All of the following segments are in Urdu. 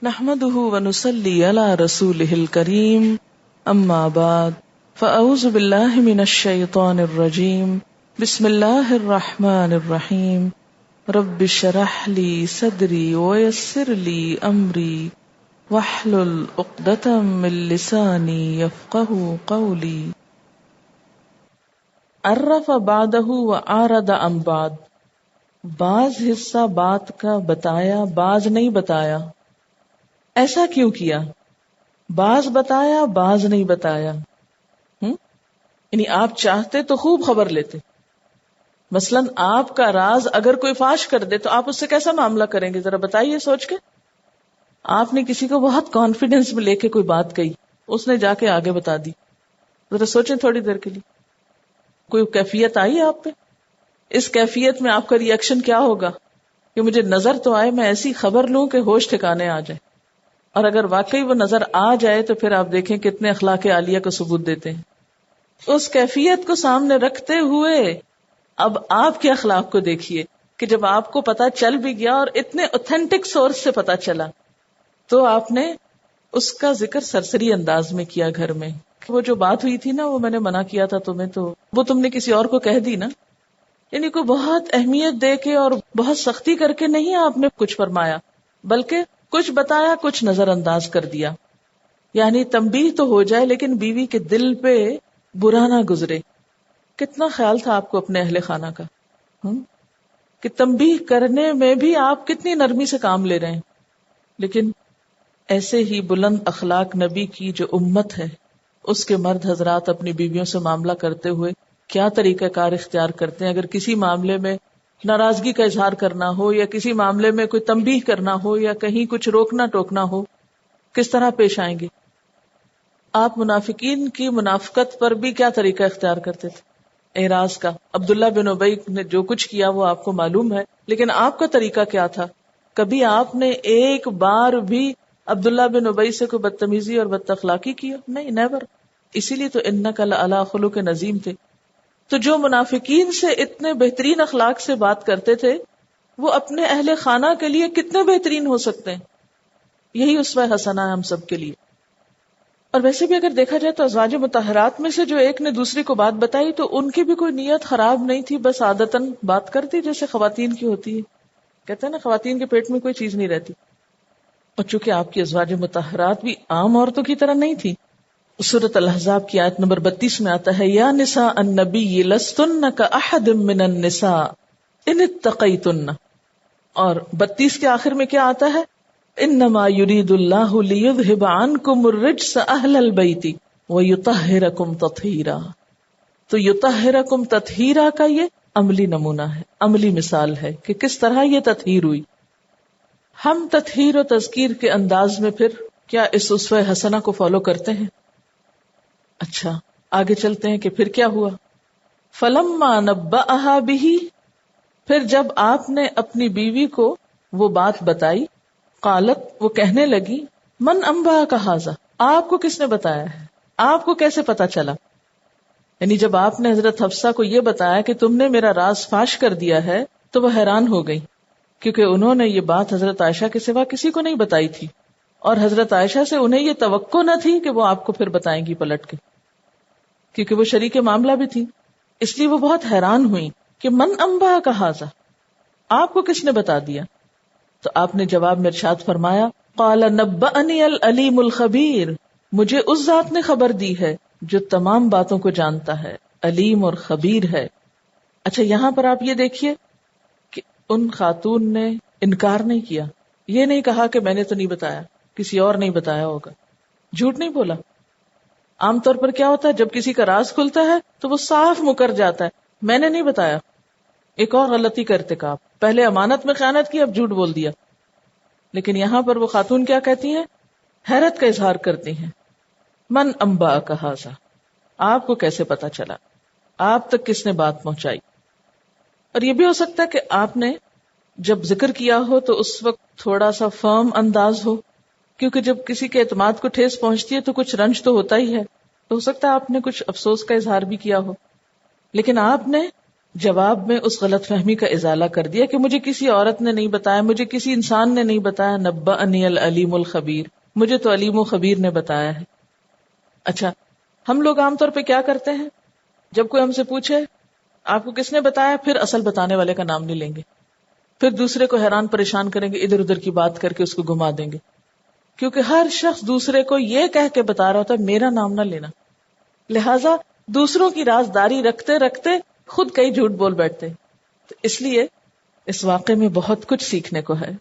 نحمده ونصلي على رسوله الكريم اما بعد فاعوذ بالله من الشيطان الرجيم بسم الله الرحمن الرحيم رب اشرح لي صدري ويسر لي امري واحلل عقدة من لساني يفقهوا قولي. عرف بعده وعارض عن بعد، بعض حصہ بات کا بتایا بعض نہیں بتایا. ایسا کیوں کیا؟ بعض بتایا بعض نہیں بتایا. یعنی آپ چاہتے تو خوب خبر لیتے. مثلا آپ کا راز اگر کوئی فاش کر دے تو آپ اس سے کیسا معاملہ کریں گے؟ ذرا بتائیے سوچ کے. آپ نے کسی کو بہت کانفیڈنس میں لے کے کوئی بات کہی، اس نے جا کے آگے بتا دی. ذرا سوچیں تھوڑی دیر کے لیے. کوئی کیفیت آئی آپ پہ؟ اس کیفیت میں آپ کا ری ایکشن کیا ہوگا؟ کہ مجھے نظر تو آئے، میں ایسی خبر لوں کہ ہوش ٹھکانے آ جائے. اور اگر واقعی وہ نظر آ جائے تو پھر آپ دیکھیں کتنے اخلاق عالیہ کو ثبوت دیتے ہیں. اس کیفیت کو سامنے رکھتے ہوئے اب آپ کے اخلاق کو دیکھیے کہ جب آپ کو پتا چل بھی گیا اور اتنے اوتھینٹک سورس سے پتا چلا تو آپ نے اس کا ذکر سرسری انداز میں کیا گھر میں. وہ جو بات ہوئی تھی نا، وہ میں نے منع کیا تھا تمہیں، تو وہ تم نے کسی اور کو کہہ دی نا. یعنی کوئی بہت اہمیت دے کے اور بہت سختی کر کے نہیں آپ نے کچھ فرمایا، بلکہ کچھ بتایا کچھ نظر انداز کر دیا. یعنی تنبیہ تو ہو جائے لیکن بیوی کے دل پہ برا نہ گزرے. کتنا خیال تھا آپ کو اپنے اہل خانہ کا کہ تنبیہ کرنے میں بھی آپ کتنی نرمی سے کام لے رہے ہیں. لیکن ایسے ہی بلند اخلاق نبی کی جو امت ہے، اس کے مرد حضرات اپنی بیویوں سے معاملہ کرتے ہوئے کیا طریقہ کار اختیار کرتے ہیں. اگر کسی معاملے میں ناراضگی کا اظہار کرنا ہو یا کسی معاملے میں کوئی تنبیہ کرنا ہو یا کہیں کچھ روکنا ٹوکنا ہو، کس طرح پیش آئیں گے؟ آپ منافقین کی منافقت پر بھی کیا طریقہ اختیار کرتے تھے؟ اعراض کا. عبداللہ بن ابی نے جو کچھ کیا وہ آپ کو معلوم ہے، لیکن آپ کا طریقہ کیا تھا؟ کبھی آپ نے ایک بار بھی عبداللہ بن ابی سے کوئی بدتمیزی اور بد اخلاقی کی؟ نہیں، نیور. اسی لیے تو انک لعلی خلق عظیم تھے. تو جو منافقین سے اتنے بہترین اخلاق سے بات کرتے تھے وہ اپنے اہل خانہ کے لیے کتنے بہترین ہو سکتے ہیں. یہی اسوہ حسنہ ہے ہم سب کے لیے. اور ویسے بھی اگر دیکھا جائے تو ازواج مطہرات میں سے جو ایک نے دوسری کو بات بتائی تو ان کی بھی کوئی نیت خراب نہیں تھی، بس عادتاً بات کرتی جیسے خواتین کی ہوتی ہے. کہتے ہیں نا خواتین کے پیٹ میں کوئی چیز نہیں رہتی. اور چونکہ آپ کی ازواج مطہرات بھی عام عورتوں کی طرح نہیں تھی، سورۃ الاحزاب کی آیت نمبر 32 میں آتا ہے یا نساء النبی لستن کاحد من النساء ان اتقیتن. اور 32 کے آخر میں کیا آتا ہے؟ انما یرید اللہ لیذھب عنکم الرجس اہل البیت ویطہرکم تطہیرا. تو یطہرکم تطہیرا کا یہ عملی نمونہ ہے، عملی مثال ہے کہ کس طرح یہ تطہیر ہوئی. ہم تطہیر و تذکیر کے انداز میں پھر کیا اس اسوہ حسنہ کو فالو کرتے ہیں؟ اچھا آگے چلتے ہیں کہ پھر کیا ہوا. فلما نبأها به، پھر جب آپ نے اپنی بیوی کو وہ بات بتائی، قالت، وہ کہنے لگی، من انبأک ھذا، آپ کو کس نے بتایا ہے؟ آپ کو کیسے پتا چلا؟ یعنی جب آپ نے حضرت حفصہ کو یہ بتایا کہ تم نے میرا راز فاش کر دیا ہے تو وہ حیران ہو گئی، کیونکہ انہوں نے یہ بات حضرت عائشہ کے سوا کسی کو نہیں بتائی تھی، اور حضرت عائشہ سے انہیں یہ توقع نہ تھی کہ وہ آپ کو پھر بتائیں گی پلٹ کے، کیونکہ وہ شریک معاملہ بھی تھی. اس لیے وہ بہت حیران ہوئی کہ من انبأک ھذا، آپ کو کس نے بتا دیا؟ تو آپ نے جواب میں ارشاد فرمایا، قال نبأنی العلیم الخبیر، مجھے اس ذات نے خبر دی ہے جو تمام باتوں کو جانتا ہے، علیم اور خبیر ہے. اچھا یہاں پر آپ یہ دیکھیے کہ ان خاتون نے انکار نہیں کیا، یہ نہیں کہا کہ میں نے تو نہیں بتایا، کسی اور نہیں بتایا ہوگا، جھوٹ نہیں بولا. عام طور پر کیا ہوتا ہے جب کسی کا راز کھلتا ہے تو وہ صاف مکر جاتا ہے، میں نے نہیں بتایا. ایک اور غلطی کا ارتکاب، پہلے امانت میں خیانت کی، اب جھوٹ بول دیا. لیکن یہاں پر وہ خاتون کیا کہتی ہیں؟ حیرت کا اظہار کرتی ہیں، من انبأک ھذا، آپ کو کیسے پتا چلا، آپ تک کس نے بات پہنچائی. اور یہ بھی ہو سکتا ہے کہ آپ نے جب ذکر کیا ہو تو اس وقت تھوڑا سا فرم انداز ہو، کیونکہ جب کسی کے اعتماد کو ٹھیس پہنچتی ہے تو کچھ رنج تو ہوتا ہی ہے، تو ہو سکتا ہے آپ نے کچھ افسوس کا اظہار بھی کیا ہو. لیکن آپ نے جواب میں اس غلط فہمی کا ازالہ کر دیا کہ مجھے کسی عورت نے نہیں بتایا، مجھے کسی انسان نے نہیں بتایا، نبأنی العلیم الخبیر، مجھے تو علیم و خبیر نے بتایا ہے۔ اچھا، ہم لوگ عام طور پہ کیا کرتے ہیں، جب کوئی ہم سے پوچھے آپ کو کس نے بتایا، پھر اصل بتانے والے کا نام نہیں لیں گے، پھر دوسرے کو حیران پریشان کریں گے، ادھر ادھر کی بات کر کے اس کو گھما دیں گے، کیونکہ ہر شخص دوسرے کو یہ کہہ کے بتا رہا ہوتا ہے میرا نام نہ لینا، لہٰذا دوسروں کی رازداری رکھتے رکھتے خود کئی جھوٹ بول بیٹھتے۔ تو اس لیے اس واقعے میں بہت کچھ سیکھنے کو ہے۔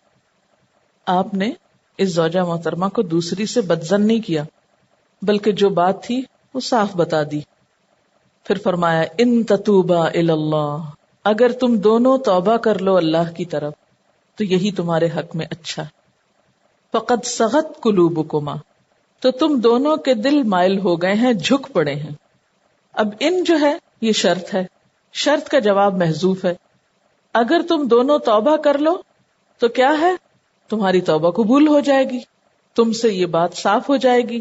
آپ نے اس زوجہ محترمہ کو دوسری سے بدظن نہیں کیا، بلکہ جو بات تھی وہ صاف بتا دی۔ پھر فرمایا ان تتوبا الی اللہ، اگر تم دونوں توبہ کر لو اللہ کی طرف تو یہی تمہارے حق میں اچھا ہے۔ فقد صغت قلوبکما، تو تم دونوں کے دل مائل ہو گئے ہیں، جھک پڑے ہیں۔ اب ان جو ہے یہ شرط ہے، شرط کا جواب محذوف ہے۔ اگر تم دونوں توبہ کر لو تو کیا ہے، تمہاری توبہ قبول ہو جائے گی، تم سے یہ بات صاف ہو جائے گی،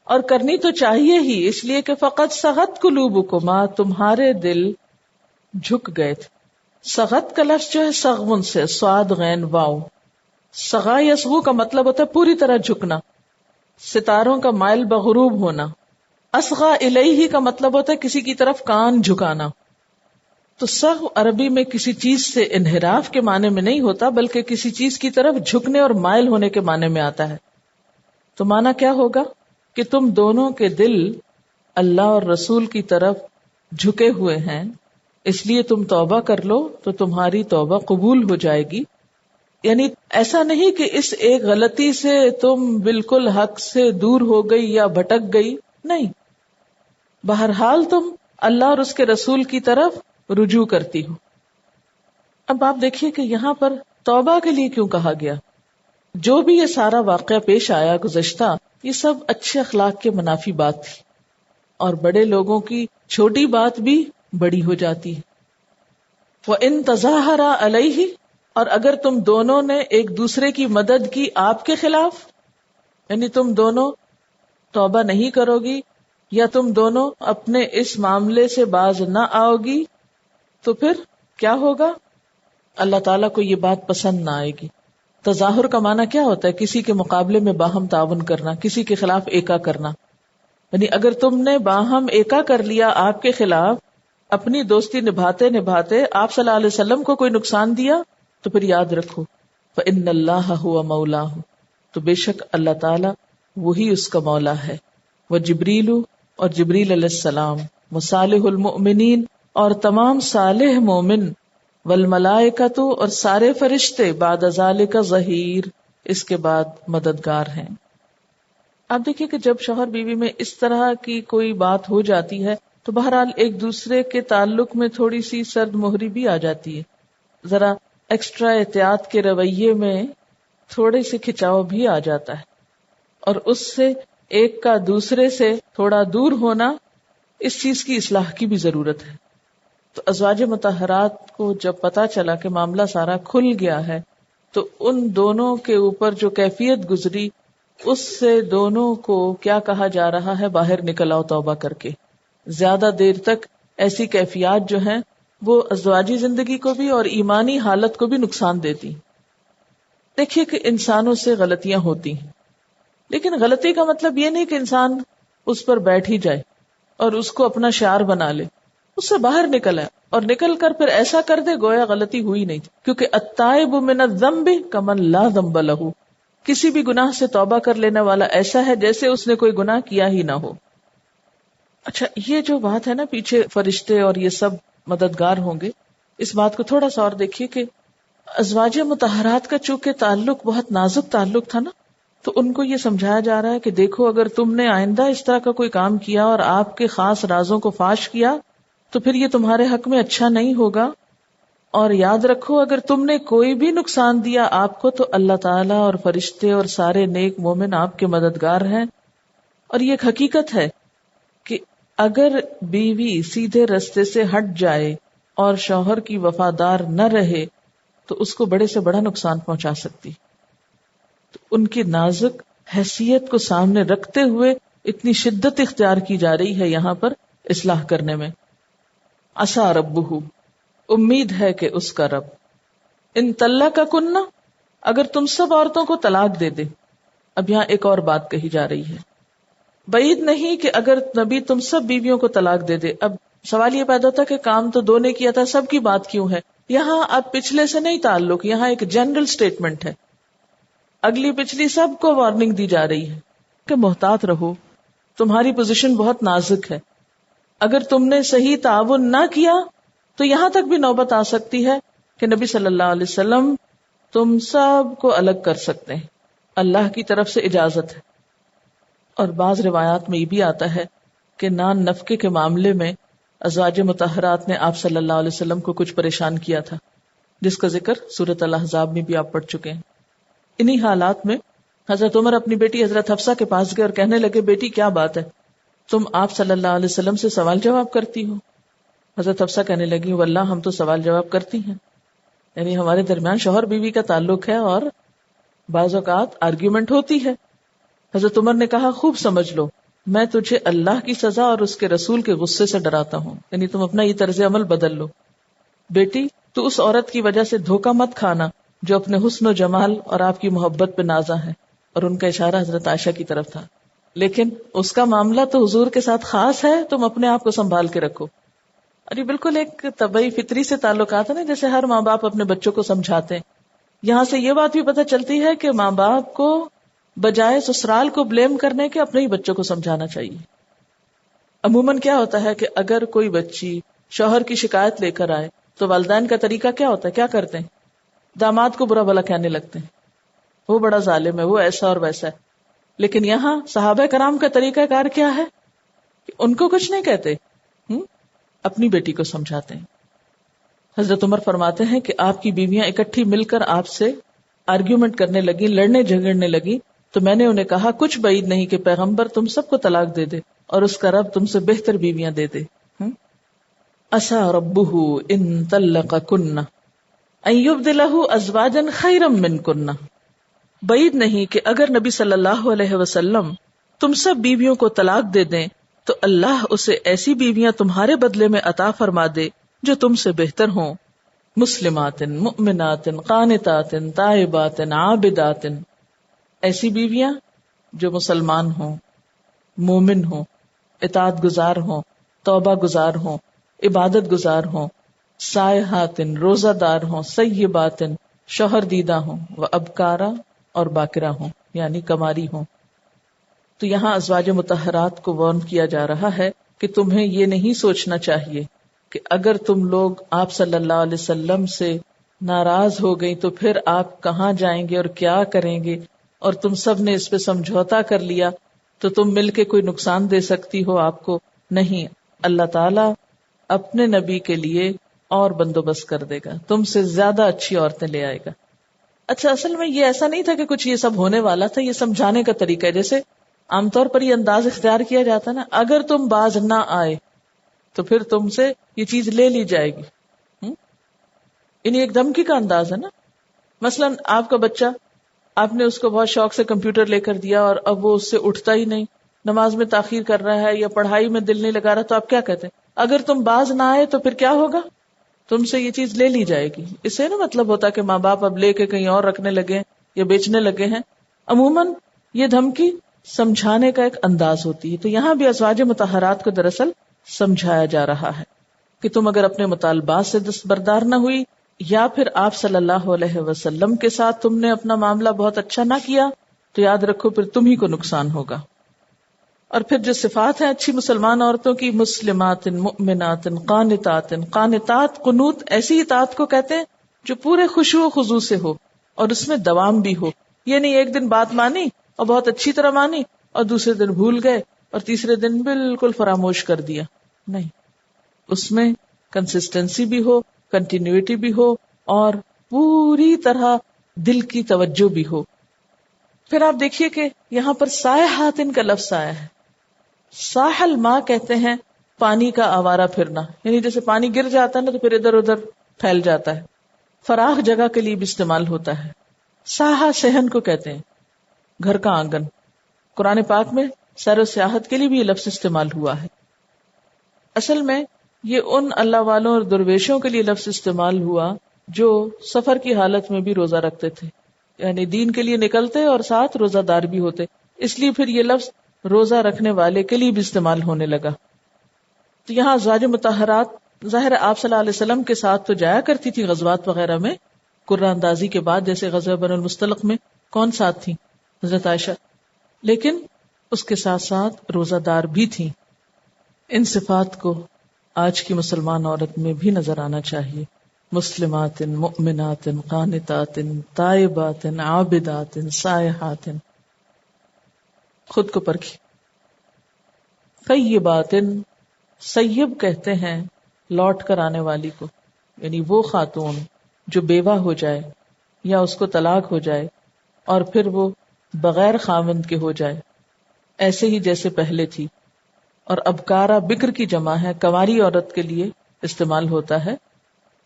اور کرنی تو چاہیے ہی، اس لیے کہ فقط صغت قلوبکما، تمہارے دل جھک گئے تھے۔ صغت کا لفظ جو ہے صغون سے، صاد غین واو، صغا یصغو کا مطلب ہوتا ہے پوری طرح جھکنا، ستاروں کا مائل بغروب ہونا۔ اصغا الیہ کا مطلب ہوتا ہے کسی کی طرف کان جھکانا۔ تو صغو عربی میں کسی چیز سے انحراف کے معنی میں نہیں ہوتا، بلکہ کسی چیز کی طرف جھکنے اور مائل ہونے کے معنی میں آتا ہے۔ تو معنی کیا ہوگا کہ تم دونوں کے دل اللہ اور رسول کی طرف جھکے ہوئے ہیں، اس لیے تم توبہ کر لو تو تمہاری توبہ قبول ہو جائے گی۔ یعنی ایسا نہیں کہ اس ایک غلطی سے تم بالکل حق سے دور ہو گئی یا بھٹک گئی، نہیں، بہرحال تم اللہ اور اس کے رسول کی طرف رجوع کرتی ہو۔ اب آپ دیکھیے کہ یہاں پر توبہ کے لیے کیوں کہا گیا؟ جو بھی یہ سارا واقعہ پیش آیا گزشتہ، یہ سب اچھے اخلاق کے منافی بات تھی، اور بڑے لوگوں کی چھوٹی بات بھی بڑی ہو جاتی ہے۔ وَإِن تَظَاهَرَا عَلَيْهِ، اور اگر تم دونوں نے ایک دوسرے کی مدد کی آپ کے خلاف، یعنی تم دونوں توبہ نہیں کرو گی یا تم دونوں اپنے اس معاملے سے باز نہ آؤ گی، تو پھر کیا ہوگا؟ اللہ تعالیٰ کو یہ بات پسند نہ آئے گی۔ تظاہر کا معنی کیا ہوتا ہے؟ کسی کے مقابلے میں باہم تعاون کرنا، کسی کے خلاف ایکا کرنا۔ یعنی اگر تم نے باہم ایکا کر لیا آپ کے خلاف، اپنی دوستی نبھاتے نبھاتے آپ صلی اللہ علیہ وسلم کو کوئی نقصان دیا، تو پھر یاد رکھو فَإِنَّ اللَّهَ هُوَ مَوْلَاهُ، تو بے شک اللہ تعالیٰ وہی اس کا مولا ہے۔ وَجِبْرِيلُ، اور جبریل علیہ السلام، وَصَالِحُ الْمُؤْمِنِينَ، اور تمام صالح مومن، والملائکۃ، اور سارے فرشتے، بعد ذالک ظہیر، اس کے بعد مددگار ہیں۔ آپ دیکھیے کہ جب شوہر بیوی میں اس طرح کی کوئی بات ہو جاتی ہے تو بہرحال ایک دوسرے کے تعلق میں تھوڑی سی سرد مہری بھی آ جاتی ہے، ذرا ایکسٹرا احتیاط کے رویے میں تھوڑے سے کھچاؤ بھی آ جاتا ہے، اور اس سے ایک کا دوسرے سے تھوڑا دور ہونا، اس چیز کی اصلاح کی بھی ضرورت ہے۔ تو ازواج مطہرات کو جب پتا چلا کہ معاملہ سارا کھل گیا ہے تو ان دونوں کے اوپر جو کیفیت گزری، اس سے دونوں کو کیا کہا جا رہا ہے، باہر نکل آؤ توبہ کر کے۔ زیادہ دیر تک ایسی کیفیات جو ہیں وہ ازواجی زندگی کو بھی اور ایمانی حالت کو بھی نقصان دیتی۔ دیکھیے کہ انسانوں سے غلطیاں ہوتی ہیں، لیکن غلطی کا مطلب یہ نہیں کہ انسان اس پر بیٹھ ہی جائے اور اس کو اپنا شعار بنا لے، اس سے باہر نکل آئے اور نکل کر پھر ایسا کر دے گویا غلطی ہوئی نہیں تھی، کیونکہ التائب من الذنب کمن لا ذنب لہ، کسی بھی گناہ سے توبہ کر لینے والا ایسا ہے جیسے اس نے کوئی گناہ کیا ہی نہ ہو۔ اچھا، یہ جو بات ہے نا پیچھے فرشتے اور یہ سب مددگار ہوں گے، اس بات کو تھوڑا سا اور دیکھیے کہ ازواج مطہرات کا چونکہ تعلق بہت نازک تعلق تھا نا، تو ان کو یہ سمجھایا جا رہا ہے کہ دیکھو اگر تم نے آئندہ اس طرح کا کوئی کام کیا اور آپ کے خاص رازوں کو فاش کیا تو پھر یہ تمہارے حق میں اچھا نہیں ہوگا، اور یاد رکھو اگر تم نے کوئی بھی نقصان دیا آپ کو تو اللہ تعالیٰ اور فرشتے اور سارے نیک مومن آپ کے مددگار ہیں۔ اور یہ ایک حقیقت ہے کہ اگر بیوی سیدھے رستے سے ہٹ جائے اور شوہر کی وفادار نہ رہے تو اس کو بڑے سے بڑا نقصان پہنچا سکتی، تو ان کی نازک حیثیت کو سامنے رکھتے ہوئے اتنی شدت اختیار کی جا رہی ہے یہاں پر اصلاح کرنے میں۔ عسیٰ ربہ، امید ہے کہ اس کا رب ان طلقکن، اگر تم سب عورتوں کو طلاق دے دے. اب یہاں ایک اور بات کہی جا رہی ہے، بعید نہیں کہ اگر نبی تم سب بیویوں کو طلاق دے دے. اب سوال یہ پیدا ہوتا کہ کام تو دو نے کیا تھا، سب کی بات کیوں ہے یہاں؟ اب پچھلے سے نہیں تعلق، یہاں ایک جنرل سٹیٹمنٹ ہے. اگلی پچھلی سب کو وارننگ دی جا رہی ہے کہ محتاط رہو، تمہاری پوزیشن بہت نازک ہے. اگر تم نے صحیح تعاون نہ کیا تو یہاں تک بھی نوبت آ سکتی ہے کہ نبی صلی اللہ علیہ وسلم تم سب کو الگ کر سکتے ہیں، اللہ کی طرف سے اجازت ہے. اور بعض روایات میں یہ بھی آتا ہے کہ نان نفقے کے معاملے میں ازواج مطہرات نے آپ صلی اللہ علیہ وسلم کو کچھ پریشان کیا تھا، جس کا ذکر سورۃ الاحزاب میں بھی آپ پڑھ چکے ہیں. انہی حالات میں حضرت عمر اپنی بیٹی حضرت حفصہ کے پاس گئے اور کہنے لگے، بیٹی کیا بات ہے، تم آپ صلی اللہ علیہ وسلم سے سوال جواب کرتی ہو؟ حضرت حفصہ کہنے لگی، واللہ ہم تو سوال جواب کرتی ہیں. یعنی ہمارے درمیان شوہر بیوی کا تعلق ہے اور بعض اوقات آرگیومنٹ ہوتی ہے. حضرت عمر نے کہا، خوب سمجھ لو، میں تجھے اللہ کی سزا اور اس کے رسول کے غصے سے ڈراتا ہوں، یعنی تم اپنا یہ طرز عمل بدل لو. بیٹی تو اس عورت کی وجہ سے دھوکہ مت کھانا جو اپنے حسن و جمال اور آپ کی محبت پہ نازا ہے. اور ان کا اشارہ حضرت عائشہ کی طرف تھا، لیکن اس کا معاملہ تو حضور کے ساتھ خاص ہے، تم اپنے آپ کو سنبھال کے رکھو. اور یہ بالکل ایک طبعی فطری سے تعلقات ہے نا، جیسے ہر ماں باپ اپنے بچوں کو سمجھاتے ہیں. یہاں سے یہ بات بھی پتہ چلتی ہے کہ ماں باپ کو بجائے سسرال کو بلیم کرنے کے اپنے ہی بچوں کو سمجھانا چاہیے. عموماً کیا ہوتا ہے کہ اگر کوئی بچی شوہر کی شکایت لے کر آئے تو والدین کا طریقہ کیا ہوتا ہے، کیا کرتے ہیں؟ داماد کو برا بھلا کہنے لگتے ہیں، وہ بڑا ظالم ہے، وہ ایسا اور ویسا ہے. لیکن یہاں صحابہ کرام کا طریقہ کار کیا ہے کہ ان کو کچھ نہیں کہتے، اپنی بیٹی کو سمجھاتے ہیں. حضرت عمر فرماتے ہیں کہ آپ کی بیویاں اکٹھی مل کر آپ سے آرگیومنٹ کرنے لگی، لڑنے جھگڑنے لگی، تو میں نے انہیں کہا، کچھ بعید نہیں کہ پیغمبر تم سب کو طلاق دے دے اور اس کا رب تم سے بہتر بیویاں دے دے. عسى ربه ان طلقكن ان يبدله ازواجا خيرا منكن. بعید نہیں کہ اگر نبی صلی اللہ علیہ وسلم تم سب بیویوں کو طلاق دے دیں تو اللہ اسے ایسی بیویاں تمہارے بدلے میں عطا فرما دے جو تم سے بہتر ہوں. مسلمات مؤمنات قانتات تائبات عابدات، ایسی بیویاں جو مسلمان ہوں، مومن ہوں، اطاعت گزار ہوں، توبہ گزار ہوں، عبادت گزار ہوں، سائحات روزہ دار ہوں، سیبات شوہر دیدہ ہوں، و ابکارا اور باکرہ ہوں، یعنی کماری ہوں. تو یہاں ازواج مطہرات کو وارن کیا جا رہا ہے کہ تمہیں یہ نہیں سوچنا چاہیے کہ اگر تم لوگ آپ صلی اللہ علیہ وسلم سے ناراض ہو گئی تو پھر آپ کہاں جائیں گے اور کیا کریں گے، اور تم سب نے اس پہ سمجھوتا کر لیا تو تم مل کے کوئی نقصان دے سکتی ہو آپ کو. نہیں، اللہ تعالیٰ اپنے نبی کے لیے اور بندوبست کر دے گا، تم سے زیادہ اچھی عورتیں لے آئے گا. اچھا، اصل میں یہ ایسا نہیں تھا کہ کچھ یہ سب ہونے والا تھا، یہ سمجھانے کا طریقہ ہے. جیسے عام طور پر یہ انداز اختیار کیا جاتا ہے نا، اگر تم باز نہ آئے تو پھر تم سے یہ چیز لے لی جائے گی. انہیں ایک دھمکی کا انداز ہے نا. مثلا آپ کا بچہ، آپ نے اس کو بہت شوق سے کمپیوٹر لے کر دیا اور اب وہ اس سے اٹھتا ہی نہیں، نماز میں تاخیر کر رہا ہے یا پڑھائی میں دل نہیں لگا رہا، تو آپ کیا کہتے ہیں؟ اگر تم باز نہ آئے تو پھر کیا ہوگا؟ تم سے یہ چیز لے لی جائے گی. اس سے نا مطلب ہوتا کہ ماں باپ اب لے کے کہیں اور رکھنے لگے یا بیچنے لگے ہیں. عموماً یہ دھمکی سمجھانے کا ایک انداز ہوتی ہے. تو یہاں بھی ازواج مطہرات کو دراصل سمجھایا جا رہا ہے کہ تم اگر اپنے مطالبات سے دستبردار نہ ہوئی یا پھر آپ صلی اللہ علیہ وسلم کے ساتھ تم نے اپنا معاملہ بہت اچھا نہ کیا تو یاد رکھو پھر تم ہی کو نقصان ہوگا. اور پھر جو صفات ہیں اچھی مسلمان عورتوں کی، مسلمات مؤمنات قانتات. قانتات قنوت ایسی اطاعت کو کہتے ہیں جو پورے خشوع و خضوع سے ہو اور اس میں دوام بھی ہو. یہ نہیں ایک دن بات مانی اور بہت اچھی طرح مانی اور دوسرے دن بھول گئے اور تیسرے دن بالکل فراموش کر دیا. نہیں، اس میں کنسسٹنسی بھی ہو، کنٹینیوٹی بھی ہو اور پوری طرح دل کی توجہ بھی ہو. پھر آپ دیکھیے کہ یہاں پر سائحات کا لفظ آیا ہے. ساحل ماں کہتے ہیں پانی کا آوارہ پھرنا، یعنی جیسے پانی گر جاتا ہے نا تو پھر ادھر ادھر پھیل جاتا ہے، فراخ جگہ کے لیے بھی استعمال ہوتا ہے. ساحہ صحن کو کہتے ہیں، گھر کا آنگن. قرآن پاک میں سیر و سیاحت کے لیے بھی یہ لفظ استعمال ہوا ہے. اصل میں یہ ان اللہ والوں اور درویشوں کے لیے لفظ استعمال ہوا جو سفر کی حالت میں بھی روزہ رکھتے تھے، یعنی دین کے لیے نکلتے اور ساتھ روزہ دار بھی ہوتے، اس لیے پھر یہ لفظ روزہ رکھنے والے کے لیے بھی استعمال ہونے لگا۔ تو یہاں ازواج مطہرات ظاہر آپ صلی اللہ علیہ وسلم کے ساتھ تو جایا کرتی تھی غزوات وغیرہ میں، قرہ اندازی کے بعد جیسے غزوہ بنو المصطلق میں کون ساتھ تھی؟ حضرت عائشہ، لیکن اس کے ساتھ ساتھ روزہ دار بھی تھیں۔ ان صفات کو آج کی مسلمان عورت میں بھی نظر آنا چاہیے، مسلمات مؤمنات قانتات تائبات عابدات سائحات۔ خود کو پرکھی۔ طیبات، سیب کہتے ہیں لوٹ کر آنے والی کو، یعنی وہ خاتون جو بیوہ ہو جائے یا اس کو طلاق ہو جائے اور پھر وہ بغیر خاوند کے ہو جائے، ایسے ہی جیسے پہلے تھی۔ اور ابکارا بکر کی جمع ہے، کنواری عورت کے لیے استعمال ہوتا ہے،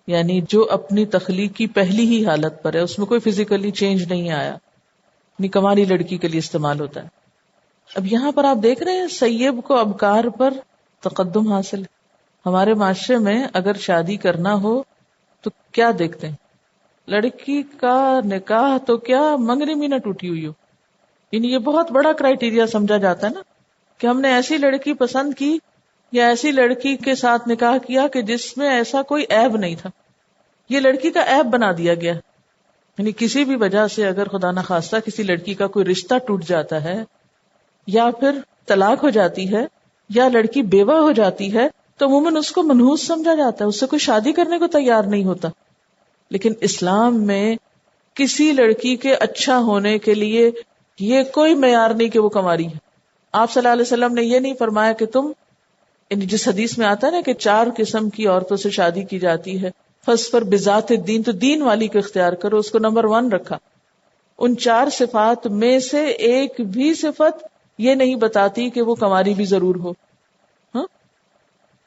یعنی جو اپنی تخلیق کی پہلی ہی حالت پر ہے، اس میں کوئی فزیکلی چینج نہیں آیا، یعنی کنواری لڑکی کے لیے استعمال ہوتا ہے۔ اب یہاں پر آپ دیکھ رہے ہیں سیب کو ابکار پر تقدم حاصل ہے۔ ہمارے معاشرے میں اگر شادی کرنا ہو تو کیا دیکھتے ہیں؟ لڑکی کا نکاح تو کیا منگنی بھی نہ ٹوٹی ہوئی ہو، یعنی یہ بہت بڑا کرائیٹیریا سمجھا جاتا ہے نا، کہ ہم نے ایسی لڑکی پسند کی یا ایسی لڑکی کے ساتھ نکاح کیا کہ جس میں ایسا کوئی عیب نہیں تھا، یہ لڑکی کا عیب بنا دیا گیا۔ یعنی کسی بھی وجہ سے اگر خدا نخواستہ کسی لڑکی کا کوئی رشتہ ٹوٹ جاتا ہے یا پھر طلاق ہو جاتی ہے یا لڑکی بیوہ ہو جاتی ہے تو عموماً اس کو منحوس سمجھا جاتا ہے، اس سے کوئی شادی کرنے کو تیار نہیں ہوتا۔ لیکن اسلام میں کسی لڑکی کے اچھا ہونے کے لیے یہ کوئی معیار نہیں کہ وہ کنواری ہے۔ آپ صلی اللہ علیہ وسلم نے یہ نہیں فرمایا کہ تم، جس حدیث میں آتا ہے نا کہ 4 قسم کی عورتوں سے شادی کی جاتی ہے، فَاظْفَرْ بِذَاتِ الدِّین، تو دین والی کو اختیار کرو، اس کو نمبر 1 رکھا۔ ان 4 صفات میں سے ایک بھی صفت یہ نہیں بتاتی کہ وہ کنواری بھی ضرور ہو۔ ہاں،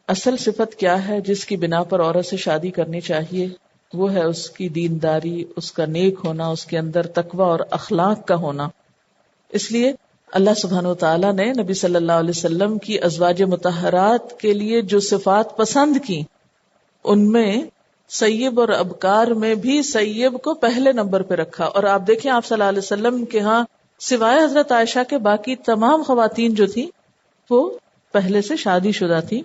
اصل صفت کیا ہے جس کی بنا پر عورت سے شادی کرنی چاہیے؟ وہ ہے اس کی دینداری، اس کا نیک ہونا، اس کے اندر تقوی اور اخلاق کا ہونا۔ اس لیے اللہ سبحانہ و تعالیٰ نے نبی صلی اللہ علیہ وسلم کی ازواج مطہرات کے لیے جو صفات پسند کی، ان میں سیب اور ابکار میں بھی سیب کو پہلے نمبر پہ رکھا۔ اور آپ دیکھیں آپ صلی اللہ علیہ وسلم کے ہاں سوائے حضرت عائشہ کے باقی تمام خواتین جو تھیں وہ پہلے سے شادی شدہ تھیں۔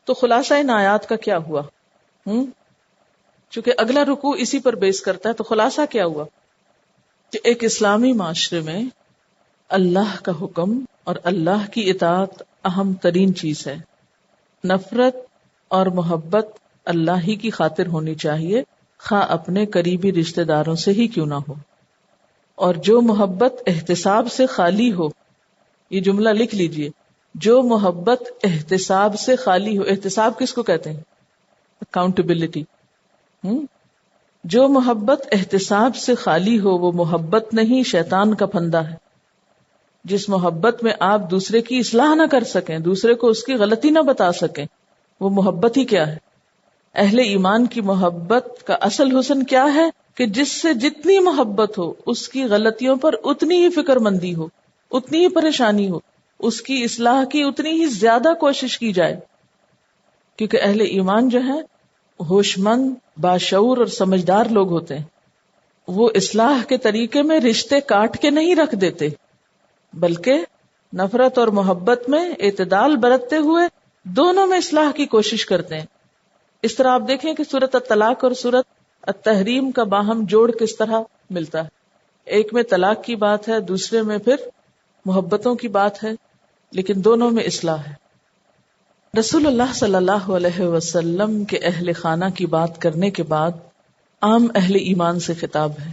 تو خلاصہ ان آیات کا کیا ہوا؟ چونکہ اگلا رکوع اسی پر بیس کرتا ہے، تو خلاصہ کیا ہوا کہ ایک اسلامی معاشرے میں اللہ کا حکم اور اللہ کی اطاعت اہم ترین چیز ہے۔ نفرت اور محبت اللہ ہی کی خاطر ہونی چاہیے، خواہ اپنے قریبی رشتہ داروں سے ہی کیوں نہ ہو۔ اور جو محبت احتساب سے خالی ہو، یہ جملہ لکھ لیجئے، جو محبت احتساب سے خالی ہو، احتساب کس کو کہتے ہیں؟ اکاؤنٹیبلٹی۔ جو محبت احتساب سے خالی ہو وہ محبت نہیں، شیطان کا پھندا ہے۔ جس محبت میں آپ دوسرے کی اصلاح نہ کر سکیں، دوسرے کو اس کی غلطی نہ بتا سکیں، وہ محبت ہی کیا ہے؟ اہل ایمان کی محبت کا اصل حسن کیا ہے؟ کہ جس سے جتنی محبت ہو اس کی غلطیوں پر اتنی ہی فکر مندی ہو، اتنی ہی پریشانی ہو، اس کی اصلاح کی اتنی ہی زیادہ کوشش کی جائے۔ کیونکہ اہل ایمان جو ہیں ہوش مند، باشعور اور سمجھدار لوگ ہوتے ہیں، وہ اصلاح کے طریقے میں رشتے کاٹ کے نہیں رکھ دیتے، بلکہ نفرت اور محبت میں اعتدال برتتے ہوئے دونوں میں اصلاح کی کوشش کرتے ہیں۔ اس طرح آپ دیکھیں کہ سورۃ الطلاق اور سورۃ التحریم کا باہم جوڑ کس طرح ملتا ہے۔ ایک میں طلاق کی بات ہے، دوسرے میں پھر محبتوں کی بات ہے، لیکن دونوں میں اصلاح ہے۔ رسول اللہ صلی اللہ علیہ وسلم کے اہل خانہ کی بات کرنے کے بعد عام اہل ایمان سے خطاب ہے۔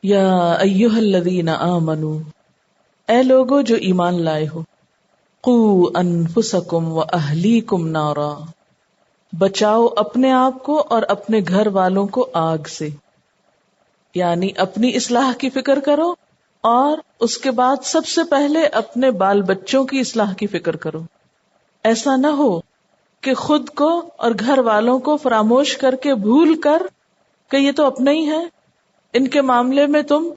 یا ایھا الذین آمنوا، اے لوگو جو ایمان لائے ہو، قوا انفسکم واہلیکم نارا، بچاؤ اپنے آپ کو اور اپنے گھر والوں کو آگ سے، یعنی اپنی اصلاح کی فکر کرو اور اس کے بعد سب سے پہلے اپنے بال بچوں کی اصلاح کی فکر کرو۔ ایسا نہ ہو کہ خود کو اور گھر والوں کو فراموش کر کے بھول کر کہ یہ تو اپنے ہی ہیں، ان کے معاملے میں تم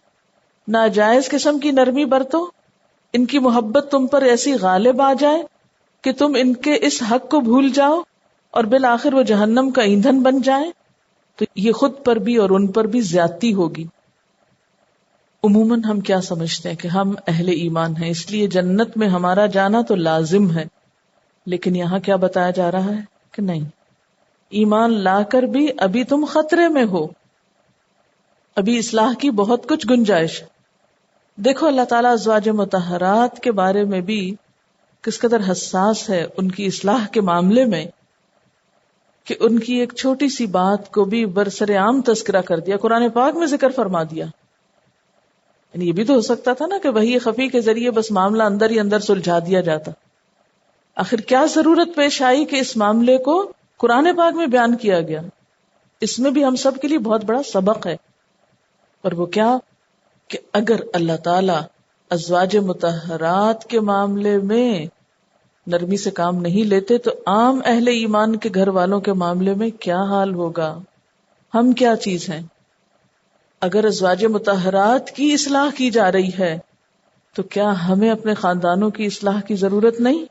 ناجائز قسم کی نرمی برتو، ان کی محبت تم پر ایسی غالب آ جائے کہ تم ان کے اس حق کو بھول جاؤ اور بالآخر وہ جہنم کا ایندھن بن جائیں تو یہ خود پر بھی اور ان پر بھی زیادتی ہوگی. عموماً ہم کیا سمجھتے ہیں کہ ہم اہل ایمان ہیں اس لیے جنت میں ہمارا جانا تو لازم ہے، لیکن یہاں کیا بتایا جا رہا ہے کہ نہیں، ایمان لا کر بھی ابھی تم خطرے میں ہو، ابھی اصلاح کی بہت کچھ گنجائش. دیکھو اللہ تعالیٰ ازواج مطہرات کے بارے میں بھی کس قدر حساس ہے ان کی اصلاح کے معاملے میں، کہ ان کی ایک چھوٹی سی بات کو بھی برسر عام تذکرہ کر دیا، قرآن پاک میں ذکر فرما دیا. یعنی یہ بھی تو ہو سکتا تھا نا کہ وحی خفی کے ذریعے بس معاملہ اندر ہی اندر سلجھا دیا جاتا. آخر کیا ضرورت پیش آئی کہ اس معاملے کو قرآن پاک میں بیان کیا گیا؟ اس میں بھی ہم سب کے لیے بہت بڑا سبق ہے. اور وہ کیا کہ اگر اللہ تعالی ازواج مطہرات کے معاملے میں نرمی سے کام نہیں لیتے تو عام اہل ایمان کے گھر والوں کے معاملے میں کیا حال ہوگا؟ ہم کیا چیز ہیں؟ اگر ازواج مطہرات کی اصلاح کی جا رہی ہے تو کیا ہمیں اپنے خاندانوں کی اصلاح کی ضرورت نہیں؟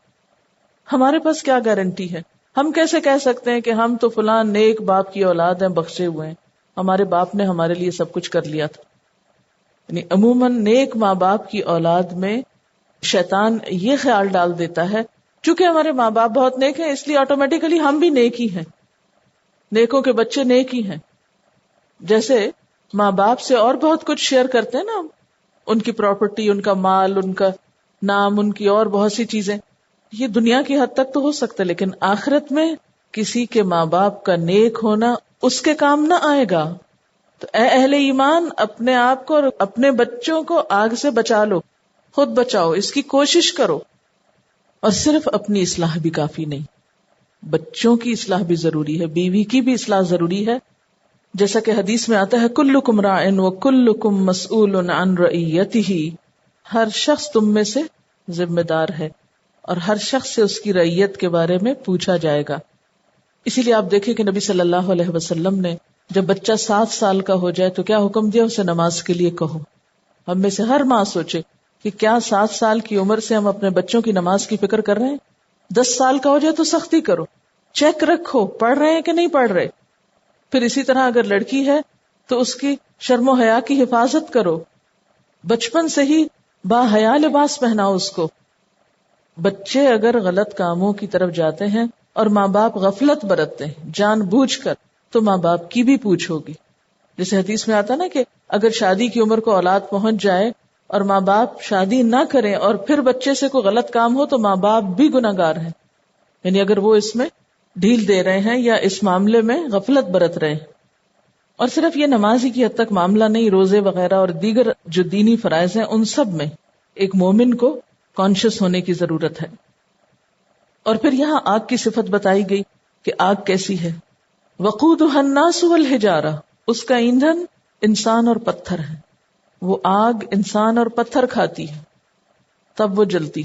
ہمارے پاس کیا گارنٹی ہے؟ ہم کیسے کہہ سکتے ہیں کہ ہم تو فلاں نیک باپ کی اولاد ہیں، بخشے ہوئے ہیں، ہمارے باپ نے ہمارے لیے سب کچھ کر لیا تھا. یعنی عموماً نیک ماں باپ کی اولاد میں شیطان یہ خیال ڈال دیتا ہے چونکہ ہمارے ماں باپ بہت نیک ہیں اس لیے آٹومیٹیکلی ہم بھی نیک ہی ہیں، نیکوں کے بچے نیک ہی ہیں. جیسے ماں باپ سے اور بہت کچھ شیئر کرتے ہیں نا، ان کی پراپرٹی، ان کا مال، ان کا نام، ان کی اور بہت سی چیزیں. یہ دنیا کی حد تک تو ہو سکتا ہے، لیکن آخرت میں کسی کے ماں باپ کا نیک ہونا اس کے کام نہ آئے گا. تو اے اہل ایمان، اپنے آپ کو اور اپنے بچوں کو آگ سے بچا لو، خود بچاؤ، اس کی کوشش کرو. اور صرف اپنی اصلاح بھی کافی نہیں، بچوں کی اصلاح بھی ضروری ہے، بیوی کی بھی اصلاح ضروری ہے. جیسا کہ حدیث میں آتا ہے کلکم راع وکلکم مسئول عن رعیتہ، ہر شخص تم میں سے ذمہ دار ہے اور ہر شخص سے اس کی رعیت کے بارے میں پوچھا جائے گا. اسی لیے آپ دیکھیں کہ نبی صلی اللہ علیہ وسلم نے جب بچہ 7 سال کا ہو جائے تو کیا حکم دیا؟ اسے نماز کے لیے کہو. ہم میں سے ہر ماں سوچے کہ کیا 7 سال کی عمر سے ہم اپنے بچوں کی نماز کی فکر کر رہے ہیں؟ 10 سال کا ہو جائے تو سختی کرو، چیک رکھو پڑھ رہے ہیں کہ نہیں پڑھ رہے. پھر اسی طرح اگر لڑکی ہے تو اس کی شرم و حیا کی حفاظت کرو، بچپن سے ہی با حیا لباس پہناؤ اس کو. بچے اگر غلط کاموں کی طرف جاتے ہیں اور ماں باپ غفلت برتتے ہیں جان بوجھ کر تو ماں باپ کی بھی پوچھ ہوگی. جیسے حدیث میں آتا نا کہ اگر شادی کی عمر کو اولاد پہنچ جائے اور ماں باپ شادی نہ کریں اور پھر بچے سے کوئی غلط کام ہو تو ماں باپ بھی گناہگار ہیں. یعنی اگر وہ اس میں ڈھیل دے رہے ہیں یا اس معاملے میں غفلت برت رہے ہیں. اور صرف یہ نمازی کی حد تک معاملہ نہیں، روزے وغیرہ اور دیگر جو دینی فرائض ہیں ان سب میں ایک مومن کو کانشیس ہونے کی ضرورت ہے. اور پھر یہاں آگ کی صفت بتائی گئی کہ آگ کیسی ہے. وقودها الناس والحجارہ، اس کا ایندھن انسان اور پتھر ہے. وہ آگ انسان اور پتھر کھاتی ہے تب وہ جلتی.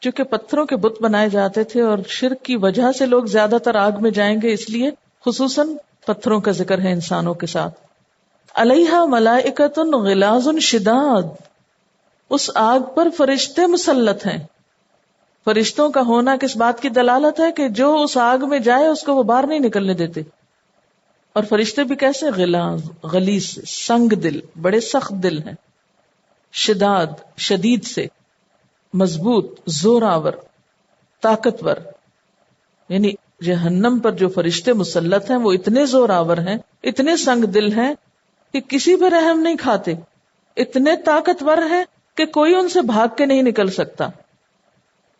چونکہ پتھروں کے بت بنائے جاتے تھے اور شرک کی وجہ سے لوگ زیادہ تر آگ میں جائیں گے، اس لیے خصوصاً پتھروں کا ذکر ہے انسانوں کے ساتھ. علیہا ملائکۃ غلاظ شداد، اس آگ پر فرشتے مسلط ہیں. فرشتوں کا ہونا کس بات کی دلالت ہے؟ کہ جو اس آگ میں جائے اس کو وہ باہر نہیں نکلنے دیتے. اور فرشتے بھی کیسے؟ غلاظ، غلیظ، سنگ دل، بڑے سخت دل ہیں. شداد، شدید سے، مضبوط، زور آور، طاقتور. یعنی جہنم پر جو فرشتے مسلط ہیں وہ اتنے زور آور ہیں، اتنے سنگ دل ہیں کہ کسی پر رحم نہیں کھاتے، اتنے طاقتور ہیں کہ کوئی ان سے بھاگ کے نہیں نکل سکتا،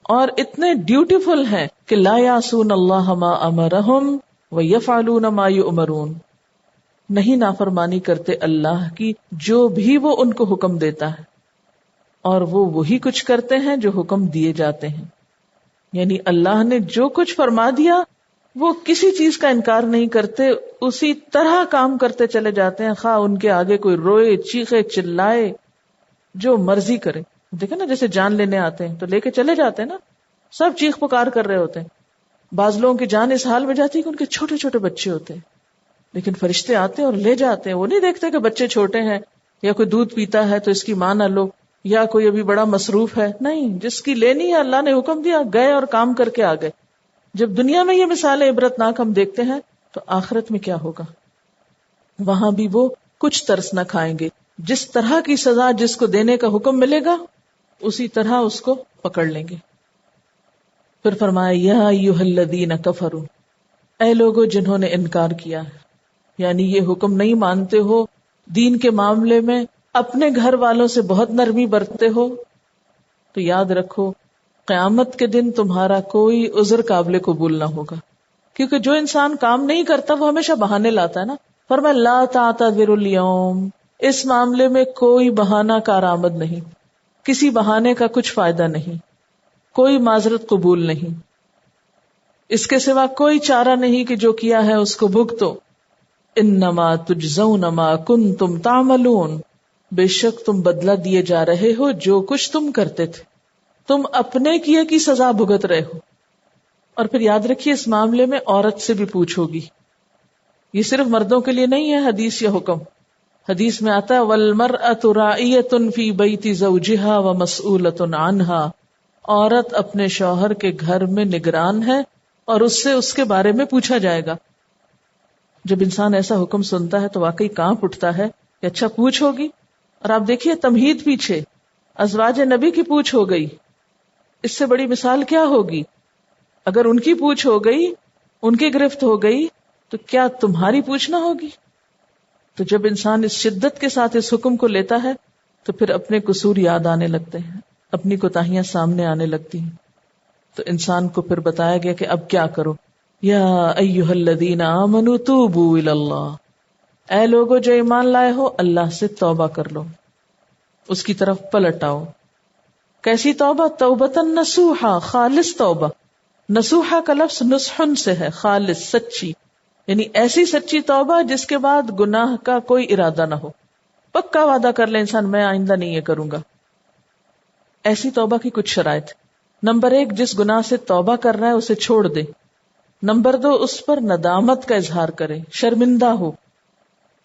اور اتنے ڈیوٹیفل ہیں کہ لا یعصون اللہ ما امرہم ویفعلون ما یؤمرون، نہیں نافرمانی کرتے اللہ کی جو بھی وہ ان کو حکم دیتا ہے، اور وہ وہی کچھ کرتے ہیں جو حکم دیے جاتے ہیں. یعنی اللہ نے جو کچھ فرما دیا وہ کسی چیز کا انکار نہیں کرتے، اسی طرح کام کرتے چلے جاتے ہیں، خواہ ان کے آگے کوئی روئے، چیخے، چلائے، جو مرضی کرے. دیکھیں نا جیسے جان لینے آتے ہیں تو لے کے چلے جاتے ہیں نا، سب چیخ پکار کر رہے ہوتے ہیں. بعض لوگوں کی جان اس حال میں جاتی ہے کہ ان کے چھوٹے چھوٹے بچے ہوتے ہیں، لیکن فرشتے آتے ہیں اور لے جاتے ہیں. وہ نہیں دیکھتے کہ بچے چھوٹے ہیں یا کوئی دودھ پیتا ہے تو اس کی ماں نہ لو، یا کوئی ابھی بڑا مصروف ہے. نہیں، جس کی لینی ہے اللہ نے حکم دیا، گئے اور کام کر کے آ گئے. جب دنیا میں یہ مثالیں عبرتناک ہم دیکھتے ہیں تو آخرت میں کیا ہوگا؟ وہاں بھی وہ کچھ ترس نہ کھائیں گے. جس طرح کی سزا جس کو دینے کا حکم ملے گا اسی طرح اس کو پکڑ لیں گے. پھر فرمایا یا ایھا الذین کفروا، اے لوگوں جنہوں نے انکار کیا ہے، یعنی یہ حکم نہیں مانتے ہو، دین کے معاملے میں اپنے گھر والوں سے بہت نرمی برتتے ہو، تو یاد رکھو قیامت کے دن تمہارا کوئی عذر قابل قبول نہ ہوگا. کیونکہ جو انسان کام نہیں کرتا وہ ہمیشہ بہانے لاتا ہے نا. فرمایا لا تعتذروا اليوم، اس معاملے میں کوئی بہانہ کارآمد نہیں، کسی بہانے کا کچھ فائدہ نہیں، کوئی معذرت قبول نہیں، اس کے سوا کوئی چارہ نہیں کہ جو کیا ہے اس کو بھگتو. انما تجزون ما کنتم تعملون، بے شک تم بدلہ دیے جا رہے ہو جو کچھ تم کرتے تھے، تم اپنے کیے کی سزا بھگت رہے ہو. اور پھر یاد رکھیے اس معاملے میں عورت سے بھی پوچھ ہوگی. یہ صرف مردوں کے لیے نہیں ہے حدیث یا حکم. حدیث میں آتا ہے والمرأة راعیۃ فی بیت زوجہا ومسئولۃ عنہا، عورت اپنے شوہر کے گھر میں نگران ہے اور اس سے اس کے بارے میں پوچھا جائے گا. جب انسان ایسا حکم سنتا ہے تو واقعی کانپ اٹھتا ہے کہ اچھا پوچھ ہوگی. اور آپ دیکھیے تمہید پیچھے ازواج نبی کی پوچھ ہو گئی، اس سے بڑی مثال کیا ہوگی؟ اگر ان کی پوچھ ہو گئی، ان کی گرفت ہو گئی، تو کیا تمہاری پوچھ نہ ہوگی؟ تو جب انسان اس شدت کے ساتھ اس حکم کو لیتا ہے تو پھر اپنے قصور یاد آنے لگتے ہیں، اپنی کوتاہیاں سامنے آنے لگتی ہیں. تو انسان کو پھر بتایا گیا کہ اب کیا کرو. یا ایھا الذین آمنوا توبوا الی اللہ، اے لوگو جو ایمان لائے ہو اللہ سے توبہ کر لو، اس کی طرف پلٹ آؤ. کیسی توبہ؟ توبۃ نصوحا، خالص توبہ. نصوحا کا لفظ نصحن سے ہے، خالص، سچی، یعنی ایسی سچی توبہ جس کے بعد گناہ کا کوئی ارادہ نہ ہو. پکا وعدہ کر لے انسان میں آئندہ نہیں یہ کروں گا. ایسی توبہ کی کچھ شرائط. نمبر 1، جس گناہ سے توبہ کر رہا ہے اسے چھوڑ دے. نمبر 2، اس پر ندامت کا اظہار کرے، شرمندہ ہو.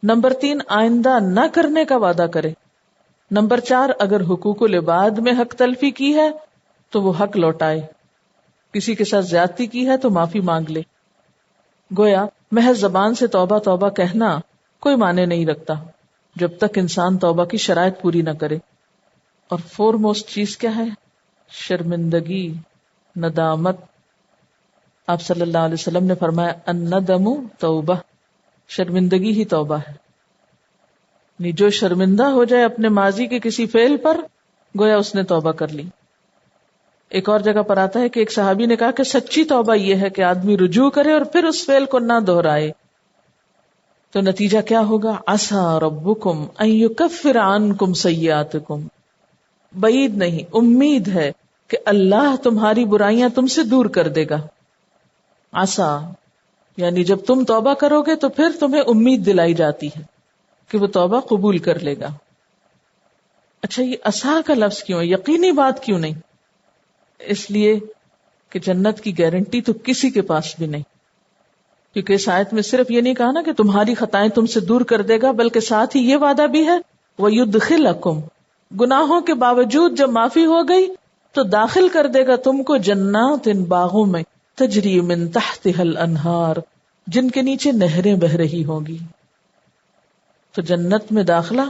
نمبر 3، آئندہ نہ کرنے کا وعدہ کرے. نمبر 4، اگر حقوق العباد میں حق تلفی کی ہے تو وہ حق لوٹائے. کسی کے ساتھ زیادتی کی ہے تو معافی مانگ لے. گویا محض زبان سے توبہ توبہ کہنا کوئی معنی نہیں رکھتا جب تک انسان توبہ کی شرائط پوری نہ کرے. اور فور موسٹ چیز کیا ہے؟ شرمندگی، ندامت. آپ صلی اللہ علیہ وسلم نے فرمایا الندم توبہ، شرمندگی ہی توبہ ہے. یعنی جو شرمندہ ہو جائے اپنے ماضی کے کسی فعل پر، گویا اس نے توبہ کر لی. ایک اور جگہ پر آتا ہے کہ ایک صحابی نے کہا کہ سچی توبہ یہ ہے کہ آدمی رجوع کرے اور پھر اس فعل کو نہ دہرائے. تو نتیجہ کیا ہوگا؟ عسى ربکم ان یکفر عنکم سیئاتکم، بعید نہیں، امید ہے کہ اللہ تمہاری برائیاں تم سے دور کر دے گا. عسى یعنی جب تم توبہ کرو گے تو پھر تمہیں امید دلائی جاتی ہے کہ وہ توبہ قبول کر لے گا. اچھا یہ عسى کا لفظ کیوں ہے؟ یقینی بات کیوں نہیں؟ اس لیے کہ جنت کی گارنٹی تو کسی کے پاس بھی نہیں. کیونکہ اس آیت میں صرف یہ نہیں کہا نا کہ تمہاری خطائیں تم سے دور کر دے گا، بلکہ ساتھ ہی یہ وعدہ بھی ہے وَيُدْخِلَكُمْ، گناہوں کے باوجود جب معافی ہو گئی تو داخل کر دے گا تم کو جنات، ان باغوں میں، تجری من تحتها الانہار، جن کے نیچے نہریں بہ رہی ہوں گی. تو جنت میں داخلہ،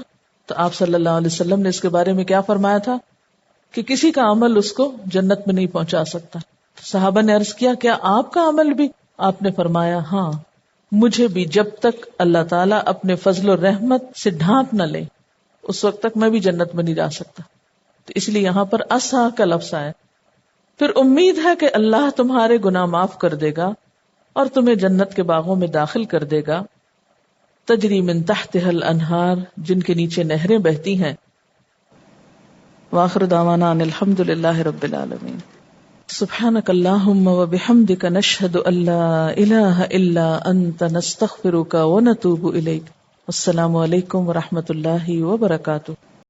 تو آپ صلی اللہ علیہ وسلم نے اس کے بارے میں کیا فرمایا تھا کہ کسی کا عمل اس کو جنت میں نہیں پہنچا سکتا. صحابہ نے عرض کیا کیا آپ کا عمل بھی؟ آپ نے فرمایا ہاں، مجھے بھی جب تک اللہ تعالیٰ اپنے فضل و رحمت سے ڈھانپ نہ لے اس وقت تک میں بھی جنت میں نہیں جا سکتا. تو اس لیے یہاں پر عسیٰ کا لفظ آیا. پھر امید ہے کہ اللہ تمہارے گناہ معاف کر دے گا اور تمہیں جنت کے باغوں میں داخل کر دے گا، تجری من تحتها الانہار، جن کے نیچے نہریں بہتی ہیں. وآخر دعوانا ان الحمد للہ رب العالمین. سبحانک اللہم وبحمدک نشہد ان لا الہ الا انت نستغفرک ونتوب الیک. السلام علیکم ورحمۃ اللہ وبرکاتہ.